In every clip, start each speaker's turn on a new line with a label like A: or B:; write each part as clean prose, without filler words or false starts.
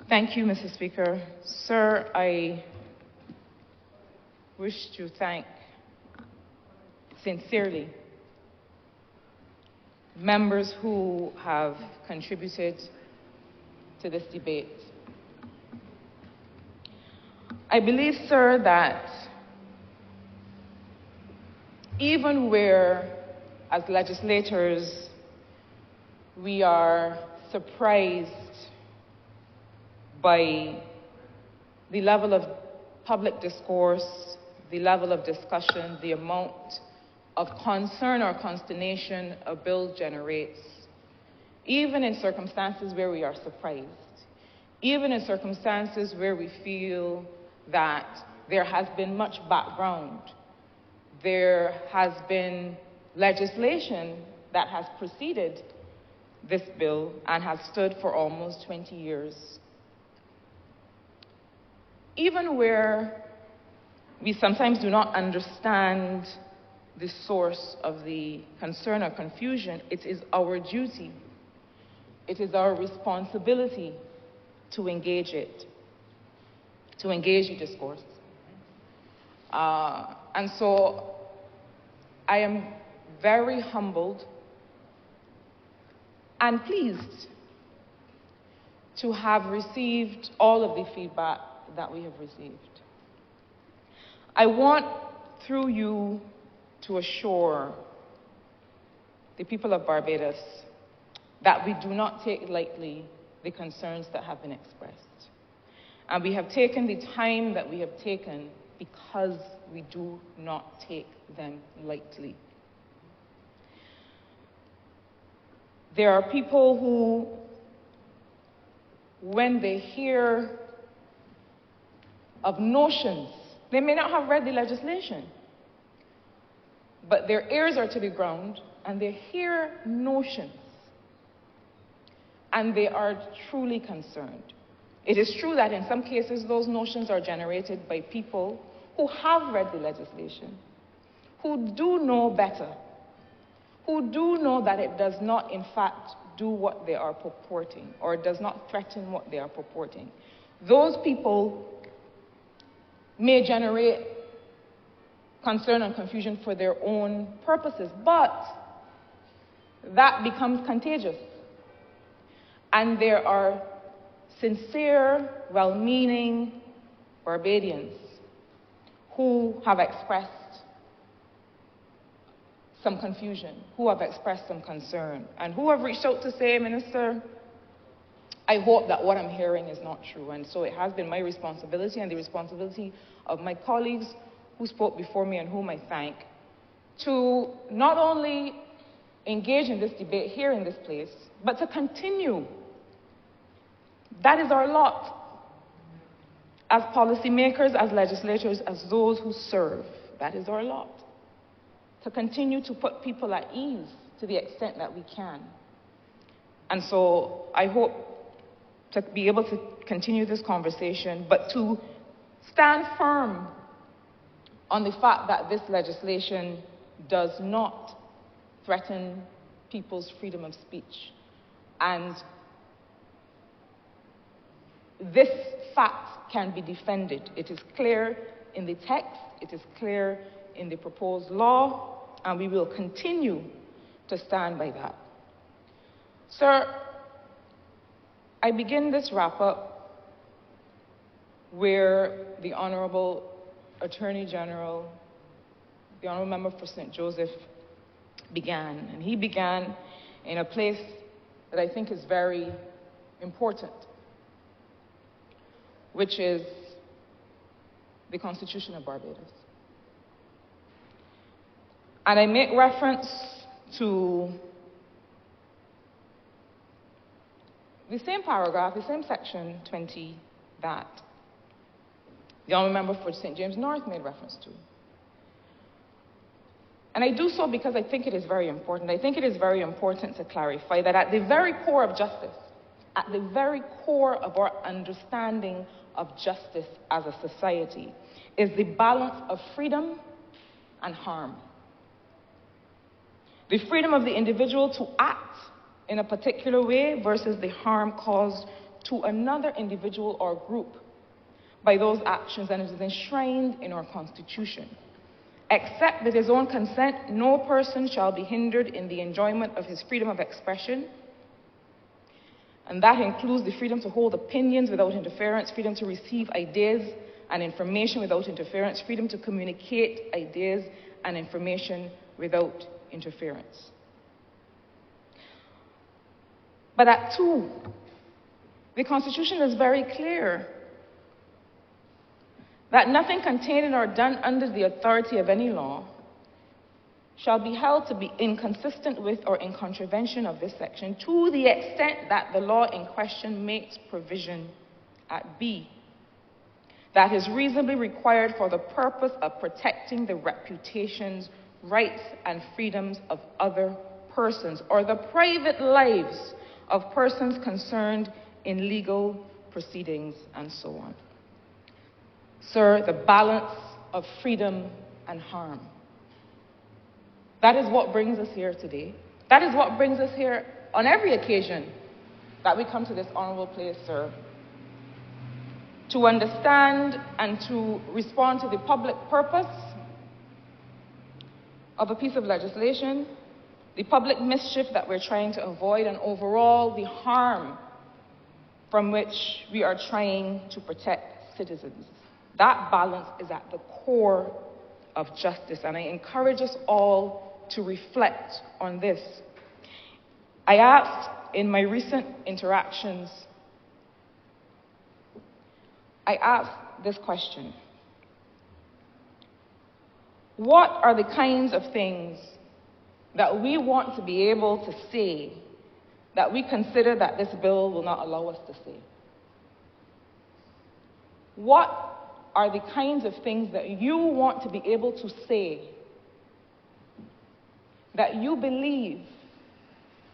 A: Thank you, Mr. Speaker. Sir, I wish to thank sincerely members who have contributed to this debate. I believe, sir, that even where, as legislators, we are surprised by the level of public discourse, the level of discussion, the amount of concern or consternation a bill generates, even in circumstances where we are surprised, even in circumstances where we feel that there has been much background, there has been legislation that has preceded this bill and has stood for almost 20 years. Even where we sometimes do not understand the source of the concern or confusion, it is our duty, it is our responsibility to engage it, to engage the discourse. And so I am very humbled and pleased to have received all of the feedback that we have received. I want, through you, to assure the people of Barbados that we do not take lightly the concerns that have been expressed. And we have taken the time that we have taken because we do not take them lightly. There are people who, when they hear of notions, they may not have read the legislation, but their ears are to the ground and they hear notions and they are truly concerned. It is true that in some cases those notions are generated by people who have read the legislation, who do know better, who do know that it does not in fact do what they are purporting or does not threaten what they are purporting. Those people may generate concern and confusion for their own purposes, but that becomes contagious. And there are sincere, well-meaning Barbadians who have expressed some confusion, who have expressed some concern, and who have reached out to say, Minister, I hope that what I'm hearing is not true. And so it has been my responsibility and the responsibility of my colleagues who spoke before me and whom I thank, to not only engage in this debate here in this place, but to continue. That is our lot. As policymakers, as legislators, as those who serve, that is our lot. To continue to put people at ease to the extent that we can. And so I hope to be able to continue this conversation, but to stand firm on the fact that this legislation does not threaten people's freedom of speech. And this fact can be defended. It is clear in the text, it is clear in the proposed law, and we will continue to stand by that. Sir, I begin this wrap-up where the Honorable Attorney General, the Honorable Member for St. Joseph, began. And he began in a place that I think is very important, which is the Constitution of Barbados. And I make reference to the same paragraph, the same section 20 that the Honourable Member for St. James North made reference to. And I do so because I think it is very important. I think it is very important to clarify that at the very core of justice, at the very core of our understanding of justice as a society, is the balance of freedom and harm. The freedom of the individual to act in a particular way versus the harm caused to another individual or group by those actions, and it is enshrined in our Constitution. Except with his own consent, no person shall be hindered in the enjoyment of his freedom of expression, and that includes the freedom to hold opinions without interference, freedom to receive ideas and information without interference, freedom to communicate ideas and information without interference. But at 2, the Constitution is very clear that nothing contained in or done under the authority of any law shall be held to be inconsistent with or in contravention of this section, to the extent that the law in question makes provision at B that is reasonably required for the purpose of protecting the reputations, rights, and freedoms of other persons, or the private lives of persons concerned in legal proceedings, and so on. Sir, the balance of freedom and harm. That is what brings us here today. That is what brings us here on every occasion that we come to this honorable place, sir, to understand and to respond to the public purpose of a piece of legislation, the public mischief that we're trying to avoid, and overall the harm from which we are trying to protect citizens. That balance is at the core of justice, and I encourage us all to reflect on this. I asked in my recent interactions, I asked this question: what are the kinds of things that we want to be able to say that we consider that this bill will not allow us to say? What are the kinds of things that you want to be able to say that you believe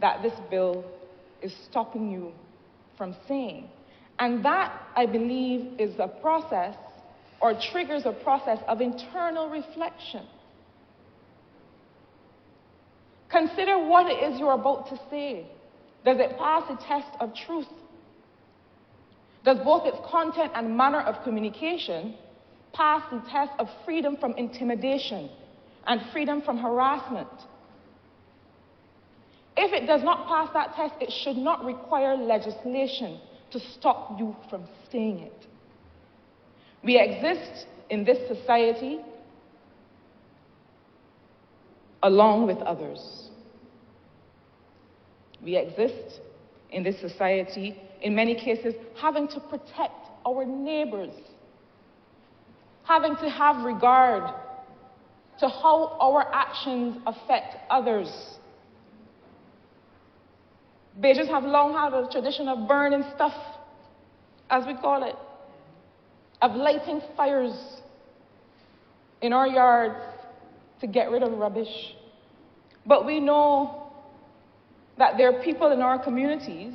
A: that this bill is stopping you from saying? And that, I believe, is a process, or triggers a process of internal reflection. Consider what it is you're about to say. Does it pass the test of truth? Does both its content and manner of communication pass the test of freedom from intimidation and freedom from harassment? If it does not pass that test, it should not require legislation to stop you from saying it. We exist in this society along with others. We exist in this society, in many cases, having to protect our neighbors, having to have regard to how our actions affect others. Beijers have long had a tradition of burning stuff, as we call it, of lighting fires in our yards to get rid of rubbish. But we know that there are people in our communities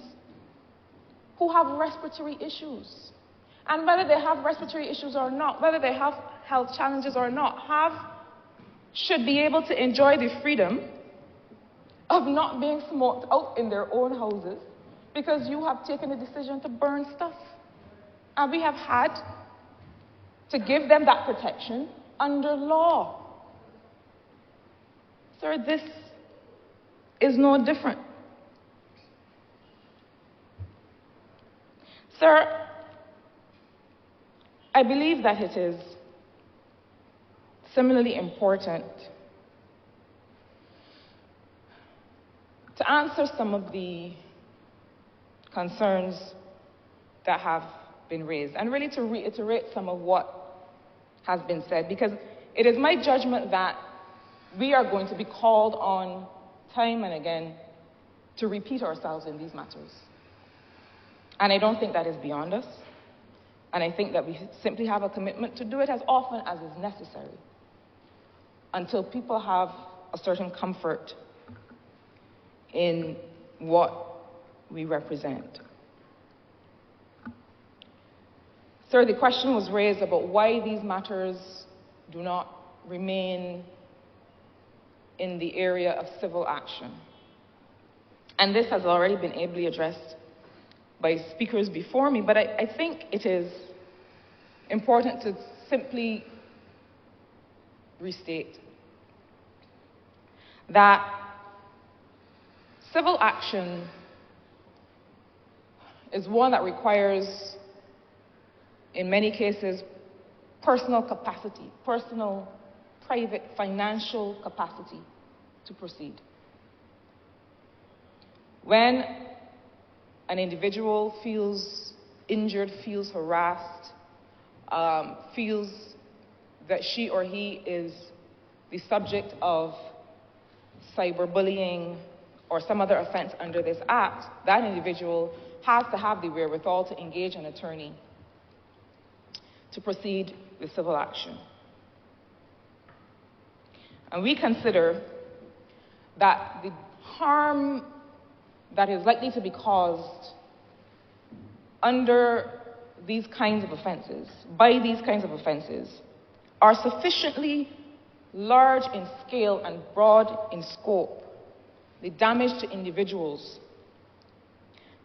A: who have respiratory issues. And whether they have respiratory issues or not, whether they have health challenges or not, should be able to enjoy the freedom of not being smoked out in their own houses because you have taken a decision to burn stuff. And we have had to give them that protection under law. Sir, this is no different. Sir, I believe that it is similarly important to answer some of the concerns that have been raised, and really to reiterate some of what has been said, because it is my judgment that we are going to be called on time and again to repeat ourselves in these matters. And I don't think that is beyond us. And I think that we simply have a commitment to do it as often as is necessary until people have a certain comfort in what we represent. Sir, the question was raised about why these matters do not remain in the area of civil action. And this has already been ably addressed by speakers before me, but I think it is important to simply restate that civil action is one that requires, in many cases, personal capacity, personal, private, financial capacity to proceed. When an individual feels injured, feels harassed, feels that she or he is the subject of cyberbullying or some other offense under this act, that individual has to have the wherewithal to engage an attorney to proceed with civil action. And we consider that the harm that is likely to be caused under these kinds of offenses, by these kinds of offenses, are sufficiently large in scale and broad in scope, the damage to individuals,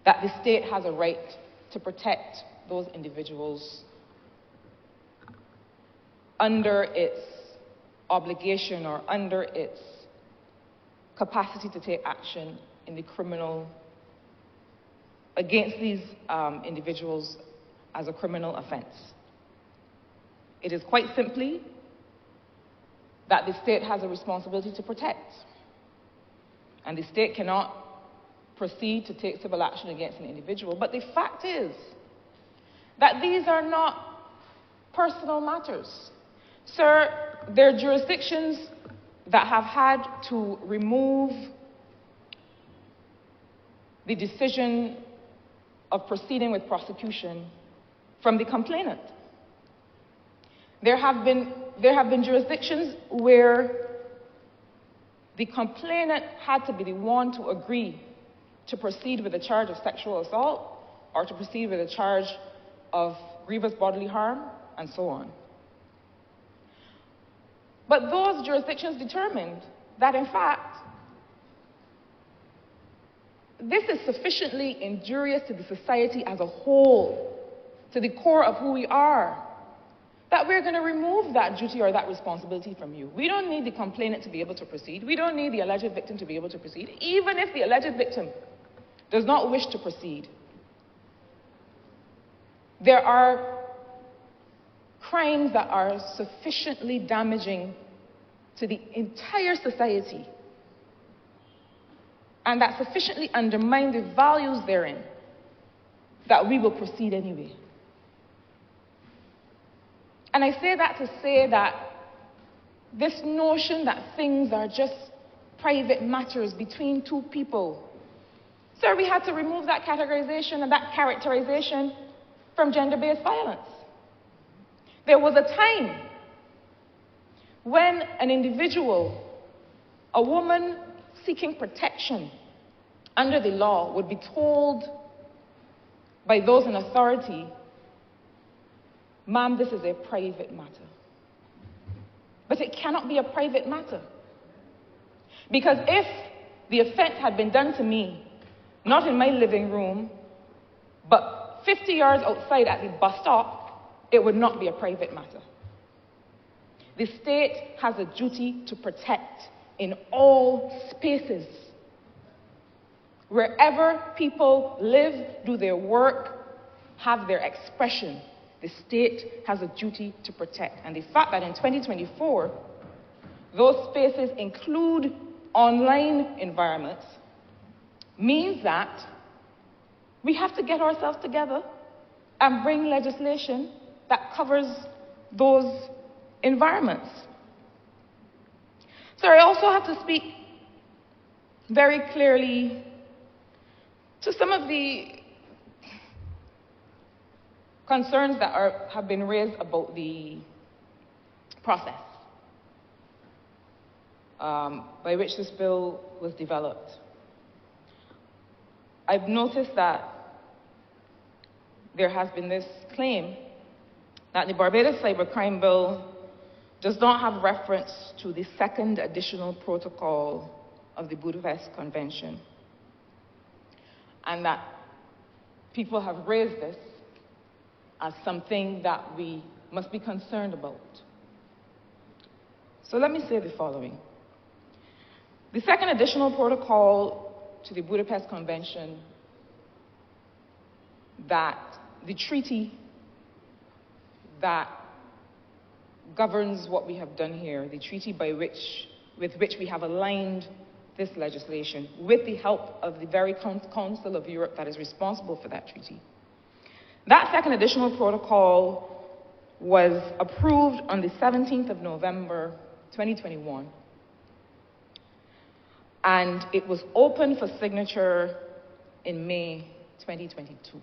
A: that the state has a right to protect those individuals under its obligation or under its capacity to take action in the criminal, against these individuals as a criminal offense. It is quite simply that the state has a responsibility to protect, and the state cannot proceed to take civil action against an individual. But the fact is that these are not personal matters. Sir, there are jurisdictions that have had to remove the decision of proceeding with prosecution from the complainant. There have been jurisdictions where the complainant had to be the one to agree to proceed with a charge of sexual assault or to proceed with a charge of grievous bodily harm, and so on. But those jurisdictions determined that, in fact, this is sufficiently injurious to the society as a whole, to the core of who we are, that we're going to remove that duty or that responsibility from you. We don't need the complainant to be able to proceed. We don't need the alleged victim to be able to proceed, even if the alleged victim does not wish to proceed. There are crimes that are sufficiently damaging to the entire society and that sufficiently undermine the values therein that we will proceed anyway. And I say that to say that this notion that things are just private matters between two people, sir, we had to remove that categorization and that characterization from gender-based violence. There was a time when an individual, a woman seeking protection under the law, would be told by those in authority, ma'am, this is a private matter. But it cannot be a private matter. Because if the offense had been done to me, not in my living room, but 50 yards outside at the bus stop, it would not be a private matter. The state has a duty to protect in all spaces. Wherever people live, do their work, have their expression, the state has a duty to protect. And the fact that in 2024, those spaces include online environments means that we have to get ourselves together and bring legislation that covers those environments. So I also have to speak very clearly to some of the concerns that have been raised about the process by which this bill was developed. I've noticed that there has been this claim that the Barbados Cybercrime Bill does not have reference to the second additional protocol of the Budapest Convention, and that people have raised this as something that we must be concerned about. So let me say the following. The second additional protocol to the Budapest Convention, that the treaty that governs what we have done here, the treaty with which we have aligned this legislation with the help of the very Council of Europe that is responsible for that treaty. That second additional protocol was approved on the 17th of November, 2021, and it was open for signature in May 2022.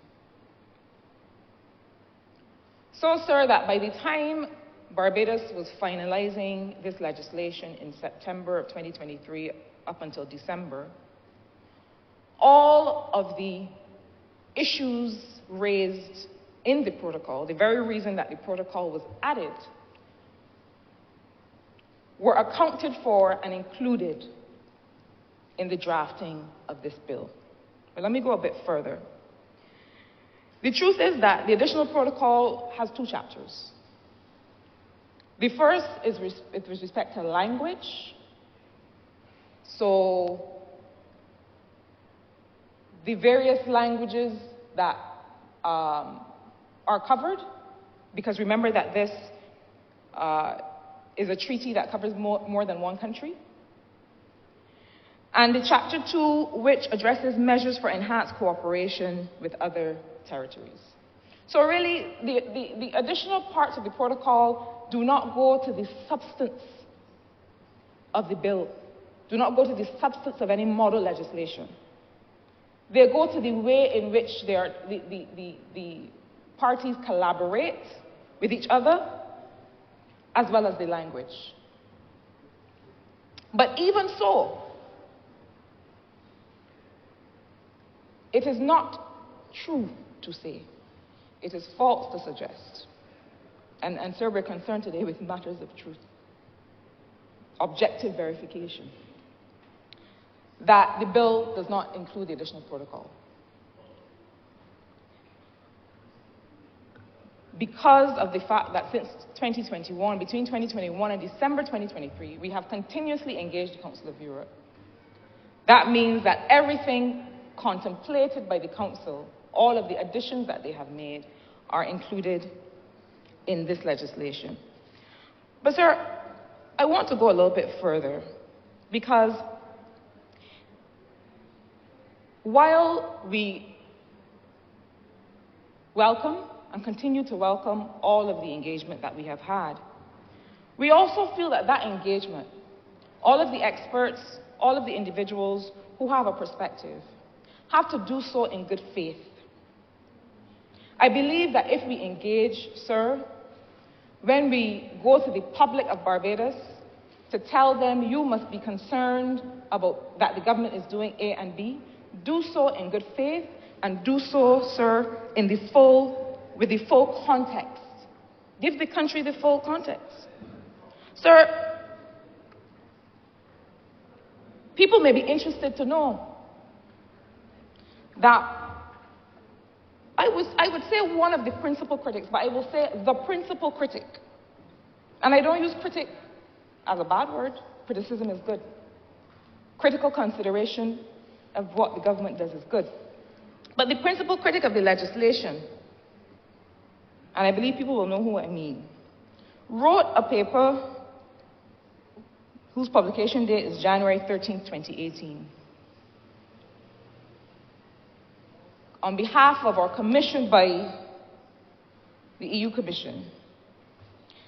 A: So, sir, that by the time Barbados was finalizing this legislation in September of 2023 up until December, all of the issues raised in the protocol, the very reason that the protocol was added, were accounted for and included in the drafting of this bill. But let me go a bit further. The truth is that the additional protocol has two chapters. The first is with respect to language. So the various languages that are covered, because remember that this is a treaty that covers more than one country. And the Chapter 2, which addresses measures for enhanced cooperation with other territories. So really, the additional parts of the protocol do not go to the substance of the bill, do not go to the substance of any model legislation. They go to the way in which the parties collaborate with each other, as well as the language. But even so, it is not true to say, it is false to suggest, and sir, we're concerned today with matters of truth, objective verification, that the bill does not include the additional protocol. Because of the fact that since 2021, between 2021 and December 2023, we have continuously engaged the Council of Europe. That means that everything contemplated by the Council, all of the additions that they have made, are included in this legislation. But sir, I want to go a little bit further, because while we welcome and continue to welcome all of the engagement that we have had, we also feel that that engagement, all of the experts, all of the individuals who have a perspective, have to do so in good faith. I believe that if we engage, sir, when we go to the public of Barbados to tell them you must be concerned about that the government is doing A and B, do so in good faith, and do so, sir, with the full context. Give the country the full context. Sir, people may be interested to know that I would say one of the principal critics, but I will say the principal critic. And I don't use critic as a bad word. Criticism is good. Critical consideration of what the government does is good. But the principal critic of the legislation, and I believe people will know who I mean, wrote a paper whose publication date is January 13th, 2018. On behalf of or commissioned by the EU Commission.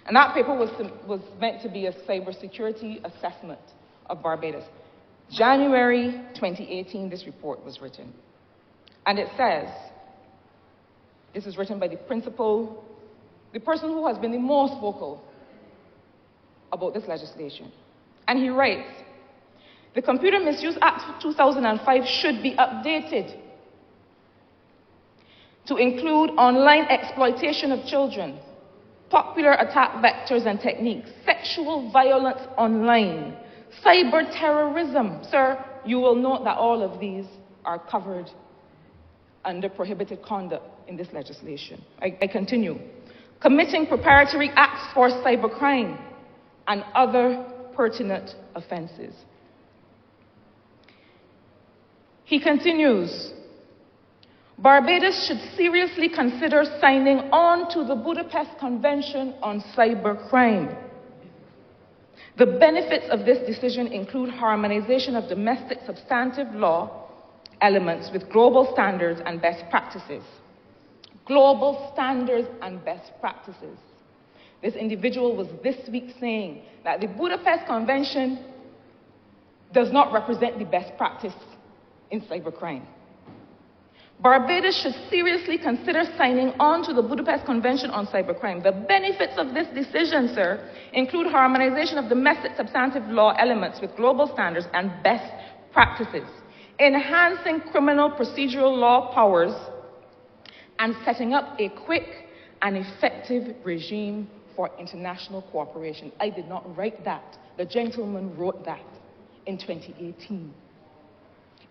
A: And that paper was meant to be a cybersecurity assessment of Barbados. January 2018, this report was written. And it says, this is written by the person who has been the most vocal about this legislation. And he writes, the Computer Misuse Act 2005 should be updated to include online exploitation of children, popular attack vectors and techniques, sexual violence online, cyber terrorism. Sir, you will note that all of these are covered under prohibited conduct in this legislation. I continue. Committing preparatory acts for cybercrime and other pertinent offences. He continues, Barbados should seriously consider signing on to the Budapest Convention on Cybercrime. The benefits of this decision include harmonization of domestic substantive law elements with global standards and best practices. Global standards and best practices. This individual was this week saying that the Budapest Convention does not represent the best practice in cybercrime. Barbados should seriously consider signing on to the Budapest Convention on Cybercrime. The benefits of this decision, sir, include harmonization of domestic substantive law elements with global standards and best practices, enhancing criminal procedural law powers, and setting up a quick and effective regime for international cooperation. I did not write that. The gentleman wrote that in 2018.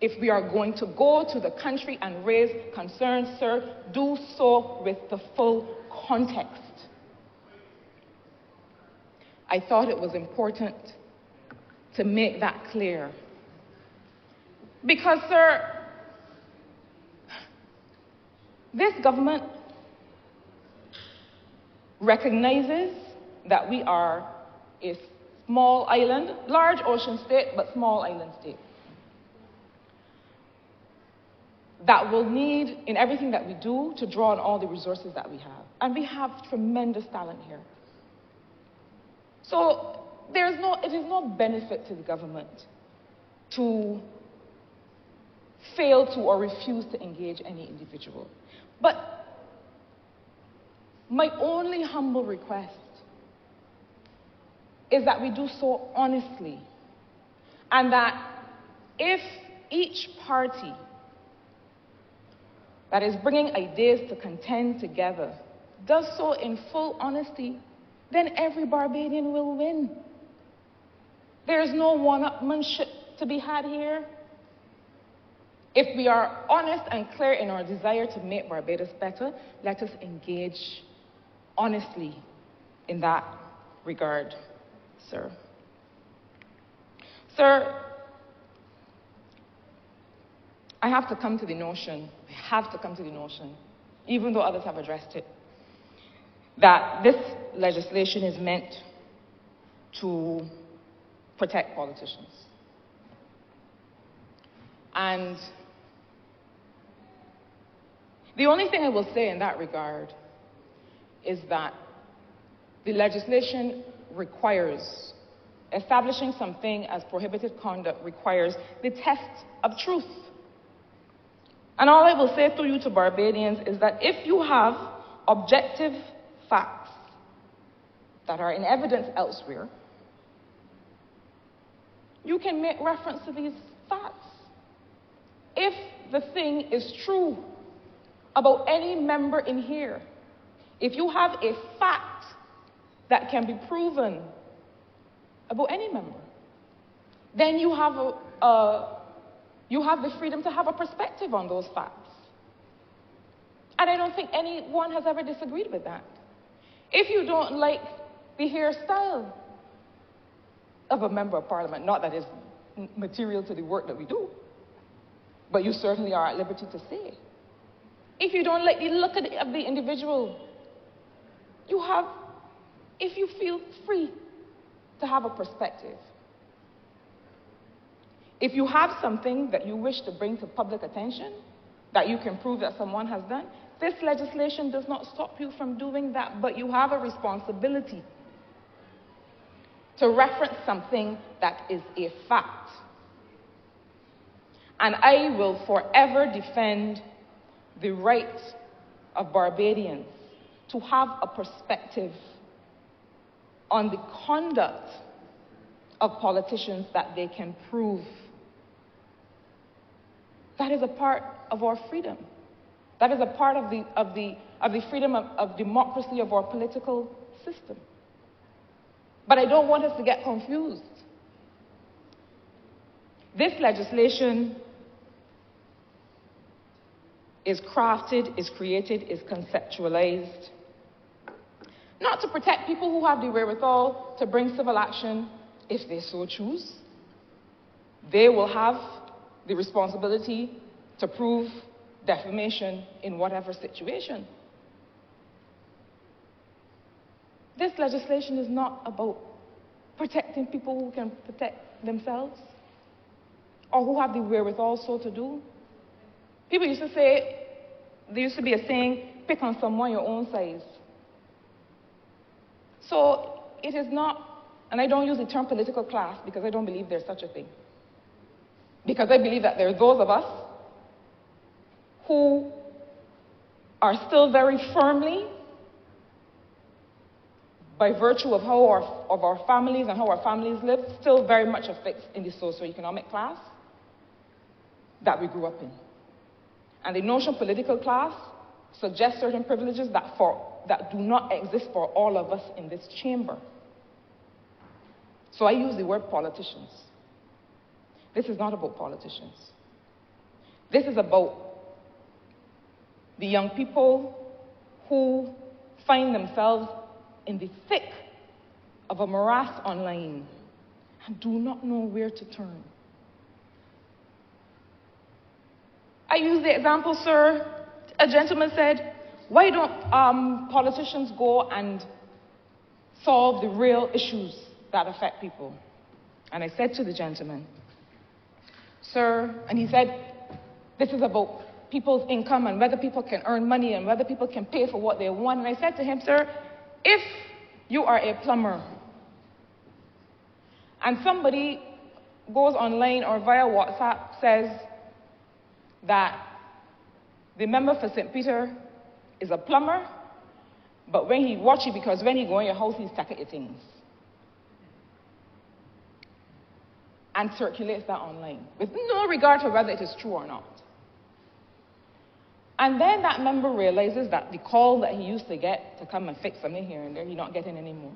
A: If we are going to go to the country and raise concerns, sir, do so with the full context. I thought it was important to make that clear. Because, sir, this government recognizes that we are a small island, large ocean state, but small island state, that will need, in everything that we do, to draw on all the resources that we have. And we have tremendous talent here. So it is no benefit to the government to fail to or refuse to engage any individual. But my only humble request is that we do so honestly, and that if each party that is bringing ideas to contend together does so in full honesty, then every Barbadian will win. There is no one-upmanship to be had here. If we are honest and clear in our desire to make Barbados better, let us engage honestly in that regard, sir. Sir, I have to come to the notion, even though others have addressed it, that this legislation is meant to protect politicians. And the only thing I will say in that regard is that the legislation requires, establishing something as prohibited conduct requires the test of truth. And all I will say to you, to Barbadians, is that if you have objective facts that are in evidence elsewhere, you can make reference to these facts. If the thing is true about any member in here, if you have a fact that can be proven about any member, then you have the freedom to have a perspective on those facts. And I don't think anyone has ever disagreed with that. If you don't like the hairstyle of a member of parliament, not that is material to the work that we do, but you certainly are at liberty to say. If you don't like the look of the individual, if you feel free to have a perspective. If you have something that you wish to bring to public attention, that you can prove that someone has done, this legislation does not stop you from doing that, but you have a responsibility to reference something that is a fact. And I will forever defend the right of Barbadians to have a perspective on the conduct of politicians that they can prove. That is a part of our freedom. That is a part of the freedom of democracy of our political system. But I don't want us to get confused. This legislation is crafted, is created, is conceptualized, not to protect people who have the wherewithal to bring civil action if they so choose. They will have the responsibility to prove defamation in whatever situation. This legislation is not about protecting people who can protect themselves or who have the wherewithal so to do. People used to say, there used to be a saying, pick on someone your own size. So it is not, and I don't use the term political class because I don't believe there's such a thing. Because I believe that there are those of us who are still very firmly, by virtue of our families and how our families live, still very much affixed in the socioeconomic class that we grew up in. And the notion of political class suggests certain privileges that do not exist for all of us in this chamber. So I use the word politicians. This is not about politicians. This is about the young people who find themselves in the thick of a morass online and do not know where to turn. I use the example, sir, a gentleman said, why don't politicians go and solve the real issues that affect people? And I said to the gentleman, sir, and he said, this is about people's income and whether people can earn money and whether people can pay for what they want. And I said to him, sir, if you are a plumber and somebody goes online or via WhatsApp says that the member for St. Peter is a plumber, but when he watch it, because when he go in your house, he's taking your things. And circulates that online, with no regard to whether it is true or not. And then that member realizes that the call that he used to get to come and fix something here and there, he's not getting anymore.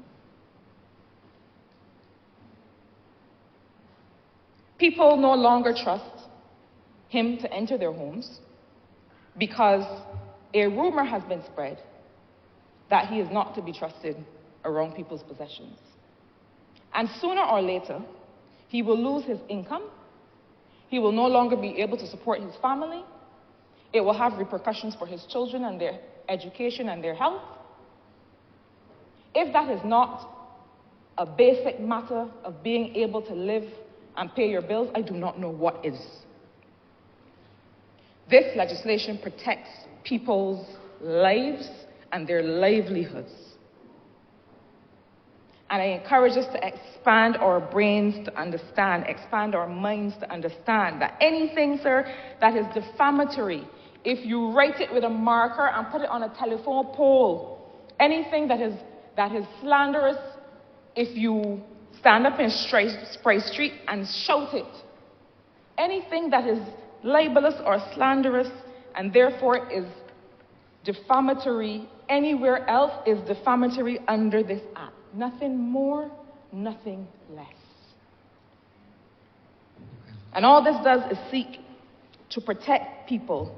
A: People no longer trust him to enter their homes because a rumor has been spread that he is not to be trusted around people's possessions. And sooner or later, he will lose his income. He will no longer be able to support his family. It will have repercussions for his children and their education and their health. If that is not a basic matter of being able to live and pay your bills, I do not know what is. This legislation protects people's lives and their livelihoods. And I encourage us to expand our brains to understand, expand our minds to understand that anything, sir, that is defamatory, if you write it with a marker and put it on a telephone pole, anything that is slanderous, if you stand up in Spray Street and shout it, anything that is libelous or slanderous and therefore is defamatory anywhere else is defamatory under this act. Nothing more, nothing less. And all this does is seek to protect people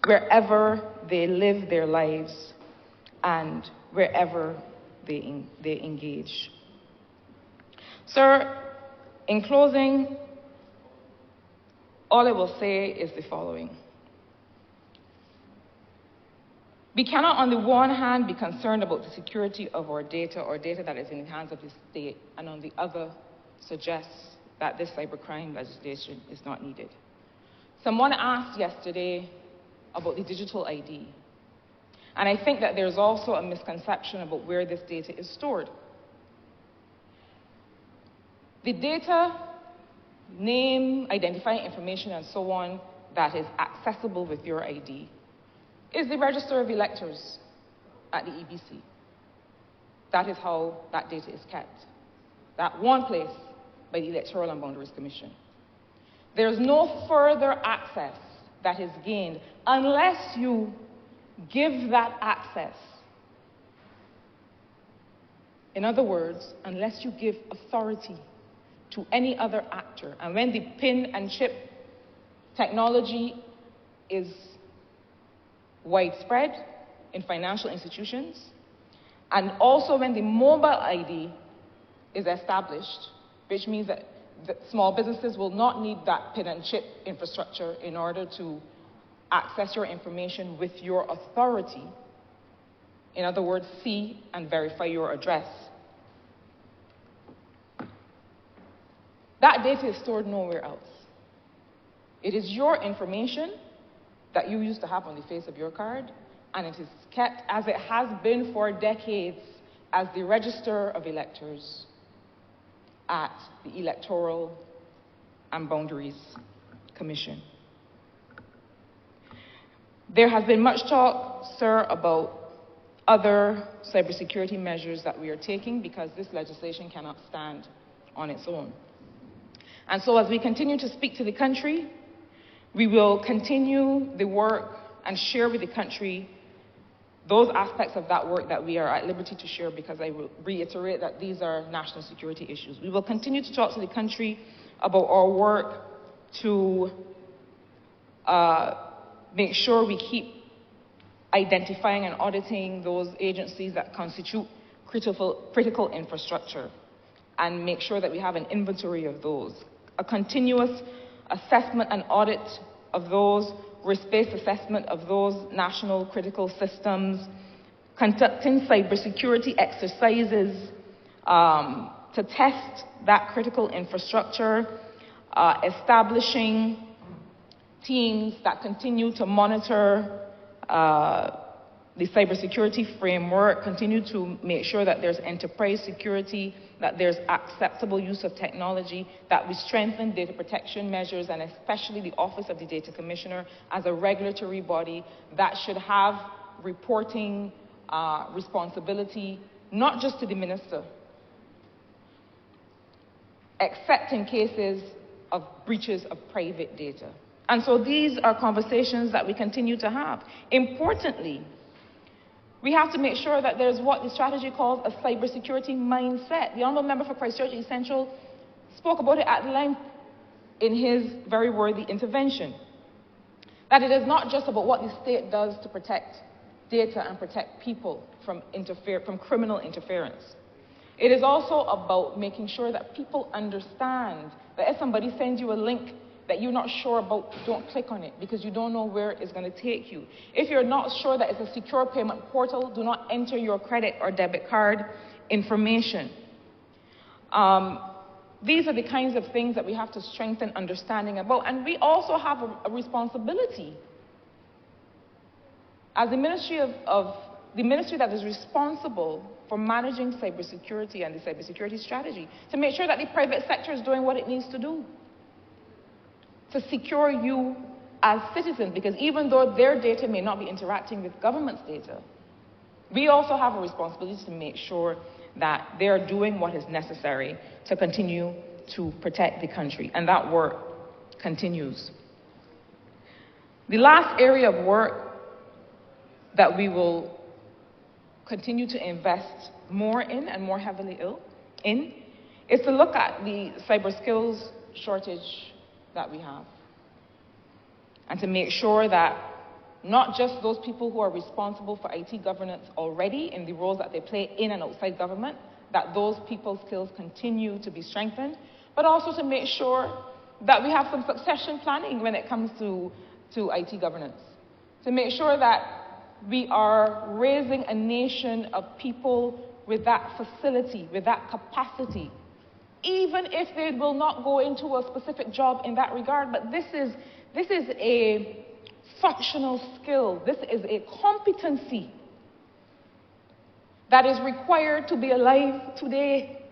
A: wherever they live their lives and wherever they engage. Sir, in closing, all I will say is the following. We cannot, on the one hand, be concerned about the security of our data or data that is in the hands of the state, and on the other, suggest that this cybercrime legislation is not needed. Someone asked yesterday about the digital ID, and I think that there's also a misconception about where this data is stored. The data, name, identifying information, and so on, that is accessible with your ID is the register of electors at the EBC. That is how that data is kept. That one place by the Electoral and Boundaries Commission. There's no further access that is gained unless you give that access. In other words, unless you give authority to any other actor. And when the pin and chip technology is widespread in financial institutions, and also when the mobile ID is established, which means that small businesses will not need that pin and chip infrastructure in order to access your information with your authority. In other words, see and verify your address. That data is stored nowhere else. It is your information that you used to have on the face of your card, and it is kept, as it has been for decades, as the register of electors at the Electoral and Boundaries Commission. There has been much talk, sir, about other cybersecurity measures that we are taking because this legislation cannot stand on its own. And so as we continue to speak to the country, we will continue the work and share with the country those aspects of that work that we are at liberty to share, because I will reiterate that these are national security issues. We will continue to talk to the country about our work to make sure we keep identifying and auditing those agencies that constitute critical infrastructure, and make sure that we have an inventory of those. A continuous assessment and audit of those, risk-based assessment of those national critical systems, conducting cybersecurity exercises to test that critical infrastructure, establishing teams that continue to monitor the cybersecurity framework, continue to make sure that there's enterprise security, that there's acceptable use of technology, that we strengthen data protection measures, and especially the Office of the Data Commissioner as a regulatory body that should have reporting responsibility, not just to the minister, except in cases of breaches of private data. And so these are conversations that we continue to have. Importantly, we have to make sure that there's what the strategy calls a cybersecurity mindset. The Honourable Member for Christchurch East Central spoke about it at length in his very worthy intervention. That it is not just about what the state does to protect data and protect people from criminal interference. It is also about making sure that people understand that if somebody sends you a link that you're not sure about, don't click on it because you don't know where it's going to take you. If you're not sure that it's a secure payment portal, do not enter your credit or debit card information. These are the kinds of things that we have to strengthen understanding about. And we also have a responsibility as the ministry the ministry that is responsible for managing cybersecurity and the cybersecurity strategy, to make sure that the private sector is doing what it needs to do to secure you as citizens, because even though their data may not be interacting with government's data, we also have a responsibility to make sure that they are doing what is necessary to continue to protect the country, and that work continues. The last area of work that we will continue to invest more in and more heavily in is to look at the cyber skills shortage that we have, and to make sure that not just those people who are responsible for IT governance already in the roles that they play in and outside government, that those people's skills continue to be strengthened, but also to make sure that we have some succession planning when it comes to IT governance, to make sure that we are raising a nation of people with that facility, with that capacity, even if they will not go into a specific job in that regard. But this is a functional skill. This is a competency that is required to be alive today.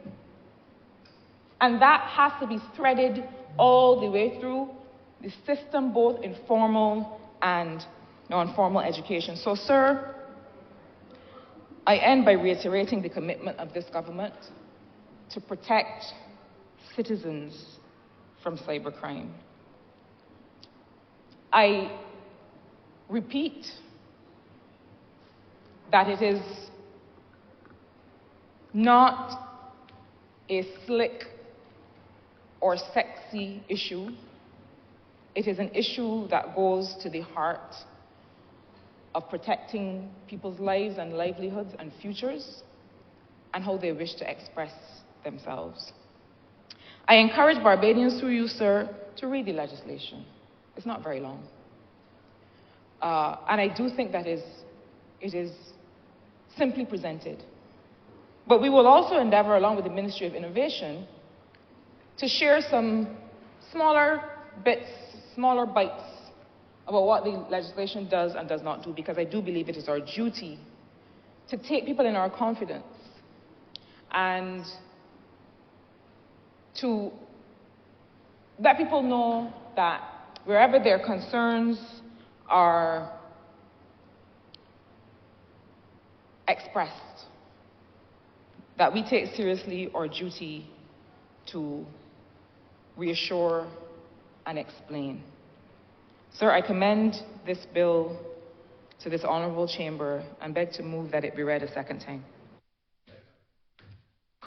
A: And that has to be threaded all the way through the system, both in formal and non-formal education. So, sir, I end by reiterating the commitment of this government to protect citizens from cybercrime. I repeat that it is not a slick or sexy issue. It is an issue that goes to the heart of protecting people's lives and livelihoods and futures, and how they wish to express themselves. I encourage Barbadians through you, sir, to read the legislation. It's not very long. And I do think that it is simply presented. But we will also endeavor, along with the Ministry of Innovation, to share some smaller bits, smaller bites about what the legislation does and does not do, because I do believe it is our duty to take people in our confidence and to let people know that wherever their concerns are expressed, that we take seriously our duty to reassure and explain. Sir, I commend this bill to this honorable chamber and beg to move that it be read a second time.